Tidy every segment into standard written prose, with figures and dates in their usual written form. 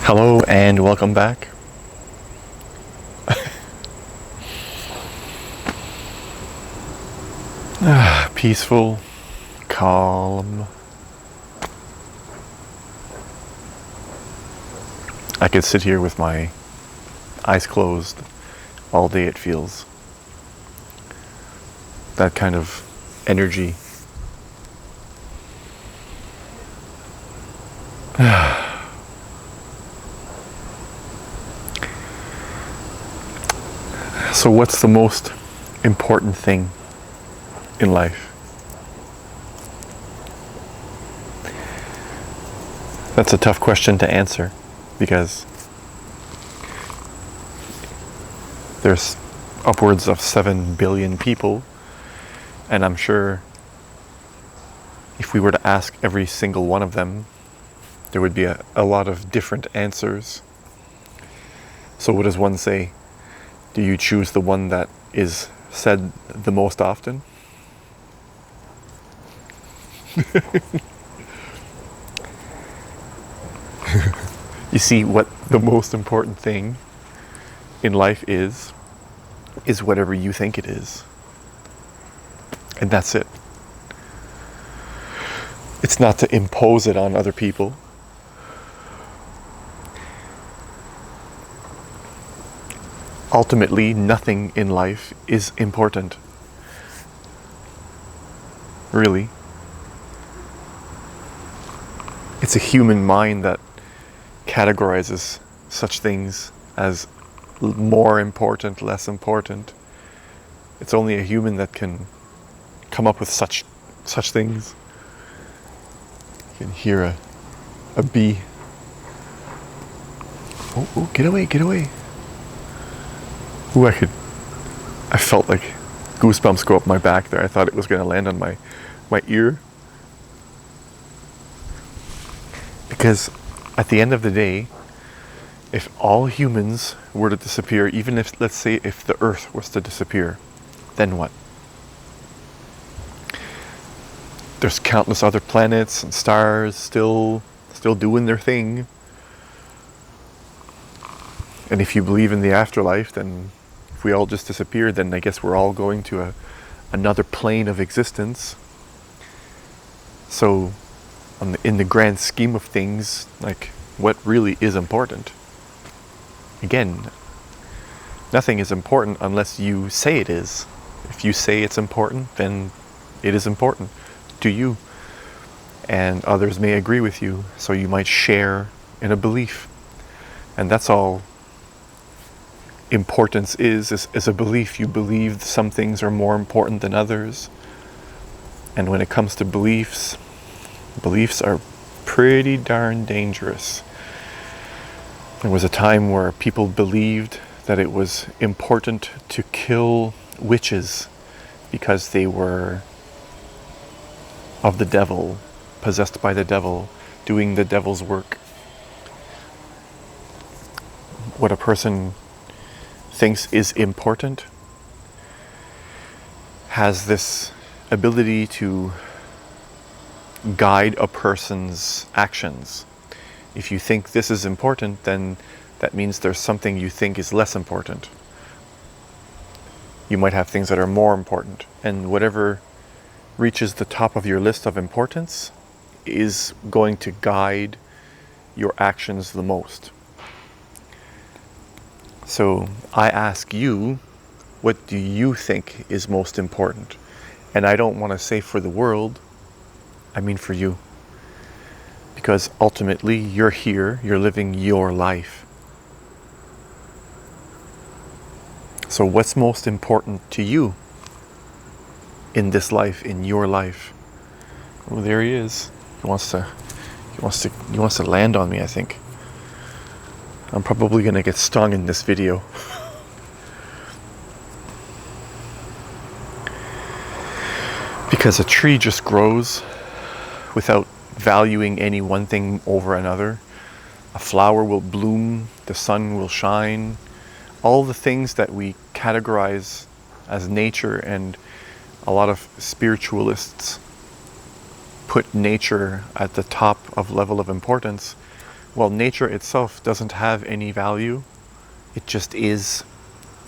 Hello and welcome back. Peaceful, calm. I could sit here with my eyes closed all day, it feels. That kind of energy. So what's the most important thing in life? That's a tough question to answer because there's upwards of 7 billion people, and I'm sure if we were to ask every single one of them, there would be a lot of different answers. So what does one say? Do you choose the one that is said the most often? You see, what the most important thing in life is whatever you think it is. And that's it. It's not to impose it on other people. Ultimately, nothing in life is important. Really. It's a human mind that categorizes such things as more important, less important. It's only a human that can come up with such things. You can hear a bee. Oh, get away, get away. Ooh, I felt like goosebumps go up my back there. I thought it was going to land on my ear. Because at the end of the day, if all humans were to disappear, even if, let's say, if the Earth was to disappear, then what? There's countless other planets and stars still doing their thing. And if you believe in the afterlife, then if we all just disappear, then I guess we're all going to another plane of existence. So, in the grand scheme of things, like, what really is important? Again, nothing is important unless you say it is. If you say it's important, then it is important to you. And others may agree with you, so you might share in a belief. And that's all importance is a belief. You believe some things are more important than others. And when it comes to beliefs are pretty darn dangerous. There was a time where people believed that it was important to kill witches because they were of the devil, possessed by the devil, doing the devil's work. What a person thinks is important has this ability to guide a person's actions. If you think this is important, then that means there's something you think is less important. You might have things that are more important, and whatever reaches the top of your list of importance is going to guide your actions the most. So I ask you, what do you think is most important? And I don't want to say for the world, I mean for you. Because ultimately you're here, you're living your life. So what's most important to you in this life, in your life? Oh, there he is. He wants to land on me, I think. I'm probably going to get stung in this video. Because a tree just grows without valuing any one thing over another. A flower will bloom, the sun will shine. All the things that we categorize as nature, and a lot of spiritualists put nature at the top of level of importance, Well, nature itself doesn't have any value. It just is.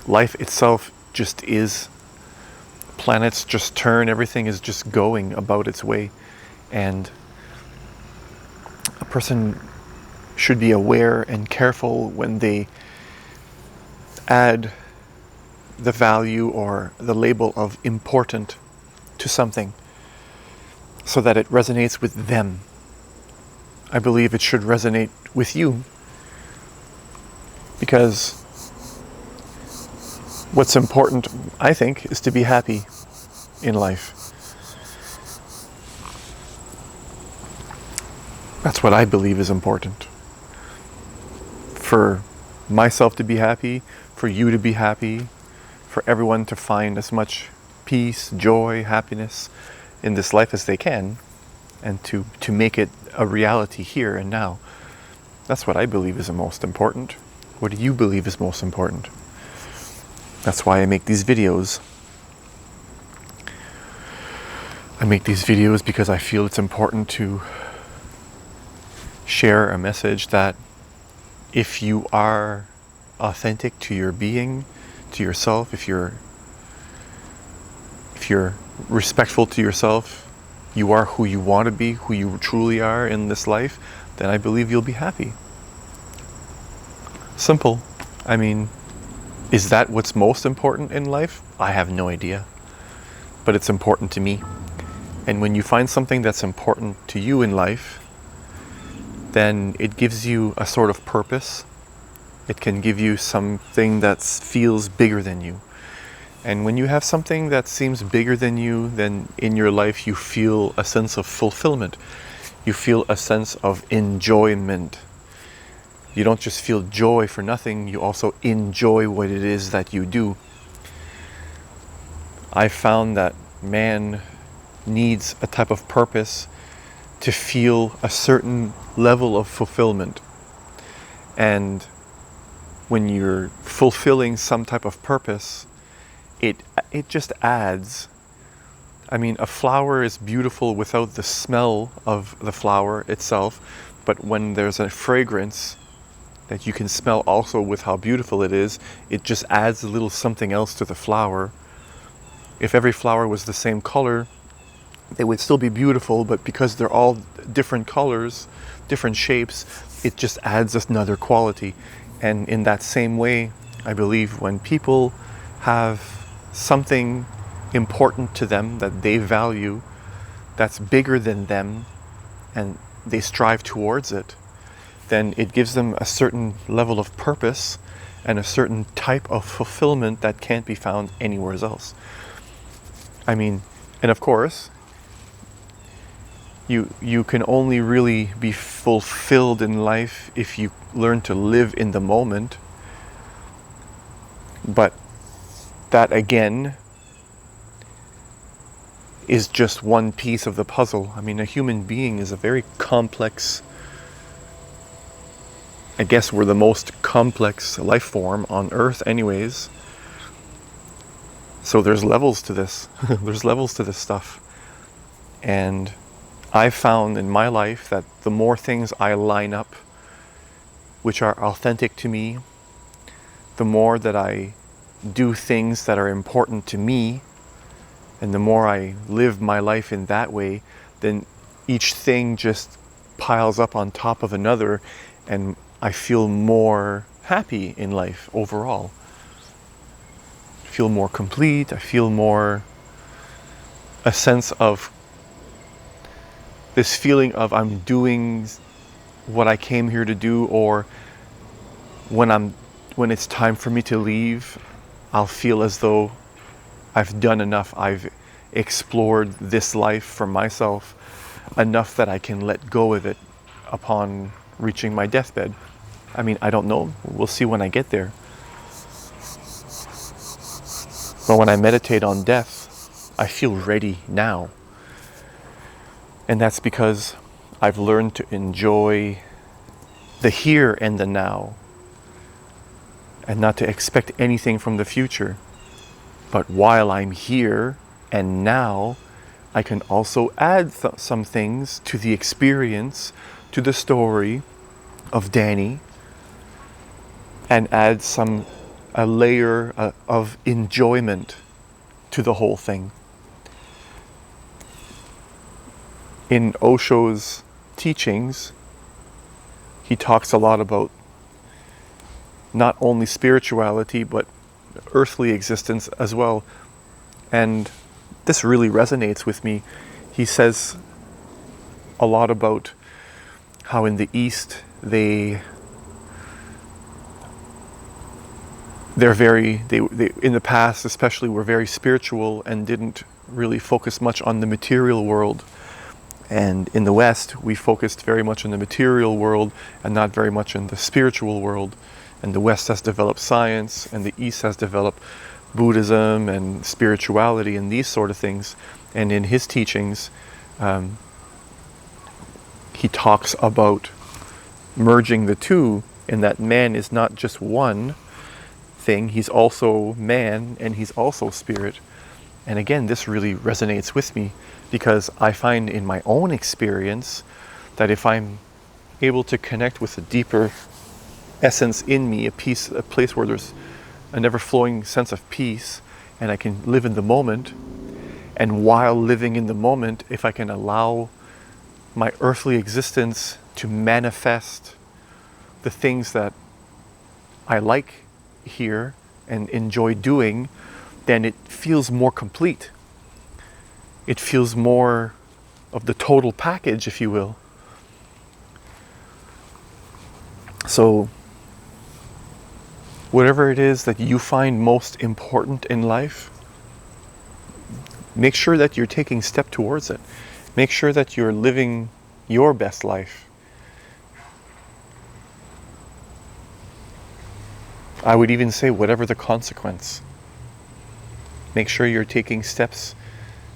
Life itself just is. Planets just turn, everything is just going about its way. And a person should be aware and careful when they add the value or the label of important to something so that it resonates with them. I believe it should resonate with you, because what's important, I think, is to be happy in life. That's what I believe is important. For myself to be happy, for you to be happy, for everyone to find as much peace, joy, happiness in this life as they can, and to make it a reality here and now. That's what I believe is the most important. What do you believe is most important? That's why I make these videos. I make these videos because I feel it's important to share a message that if you are authentic to your being, to yourself, if you're respectful to yourself, you are who you want to be, who you truly are in this life, then I believe you'll be happy. Simple. I mean, is that what's most important in life? I have no idea. But it's important to me. And when you find something that's important to you in life, then it gives you a sort of purpose. It can give you something that feels bigger than you. And when you have something that seems bigger than you, then in your life you feel a sense of fulfillment. You feel a sense of enjoyment. You don't just feel joy for nothing, you also enjoy what it is that you do. I found that man needs a type of purpose to feel a certain level of fulfillment. And when you're fulfilling some type of purpose, it just adds. I mean, a flower is beautiful without the smell of the flower itself, but when there's a fragrance that you can smell also with how beautiful it is, it just adds a little something else to the flower. If every flower was the same color, they would still be beautiful, but because they're all different colors, different shapes, it just adds another quality. And in that same way, I believe when people have something important to them that they value, that's bigger than them, and they strive towards it, then it gives them a certain level of purpose and a certain type of fulfillment that can't be found anywhere else. I mean, and of course, you can only really be fulfilled in life if you learn to live in the moment. But that again is just one piece of the puzzle. I mean, a human being is a very complex, I guess we're the most complex life form on Earth anyways. So there's levels to this. There's levels to this stuff. And I've found in my life that the more things I line up which are authentic to me, the more that I do things that are important to me, and the more I live my life in that way, then each thing just piles up on top of another, and I feel more happy in life overall. I feel more complete, I feel more a sense of this feeling of I'm doing what I came here to do, or when it's time for me to leave, I'll feel as though I've done enough. I've explored this life for myself enough that I can let go of it upon reaching my deathbed. I mean, I don't know. We'll see when I get there. But when I meditate on death, I feel ready now. And that's because I've learned to enjoy the here and the now, and not to expect anything from the future. But while I'm here and now, I can also add some things to the experience, to the story, of Danny and add a layer of enjoyment to the whole thing. In Osho's teachings, he talks a lot about not only spirituality but earthly existence as well. And this really resonates with me. He says a lot about how in the East they're very, they in the past especially, were very spiritual and didn't really focus much on the material world. And in the West, we focused very much on the material world and not very much in the spiritual world. And the West has developed science, and the East has developed Buddhism and spirituality and these sort of things. And in his teachings, he talks about merging the two, in that man is not just one thing, he's also man and he's also spirit. And again, this really resonates with me, because I find in my own experience that if I'm able to connect with a deeper essence in me, a place where there's a never-flowing sense of peace, and I can live in the moment, and while living in the moment, if I can allow my earthly existence to manifest the things that I like here and enjoy doing, then it feels more complete. It feels more of the total package, if you will. So, whatever it is that you find most important in life, make sure that you're taking step towards it. Make sure that you're living your best life. I would even say, whatever the consequence, make sure you're taking steps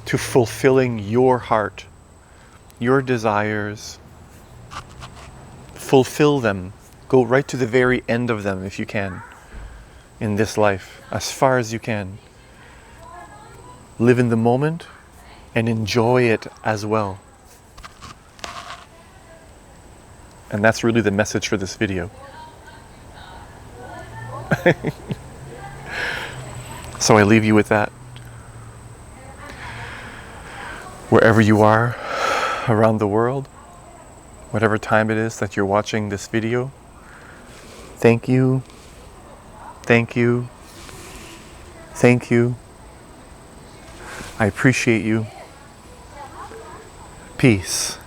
to fulfilling your heart, your desires. Fulfill them. Go right to the very end of them if you can in this life, as far as you can. Live in the moment and enjoy it as well. And that's really the message for this video. So I leave you with that. Wherever you are around the world, whatever time it is that you're watching this video, thank you, thank you, thank you. I appreciate you. Peace.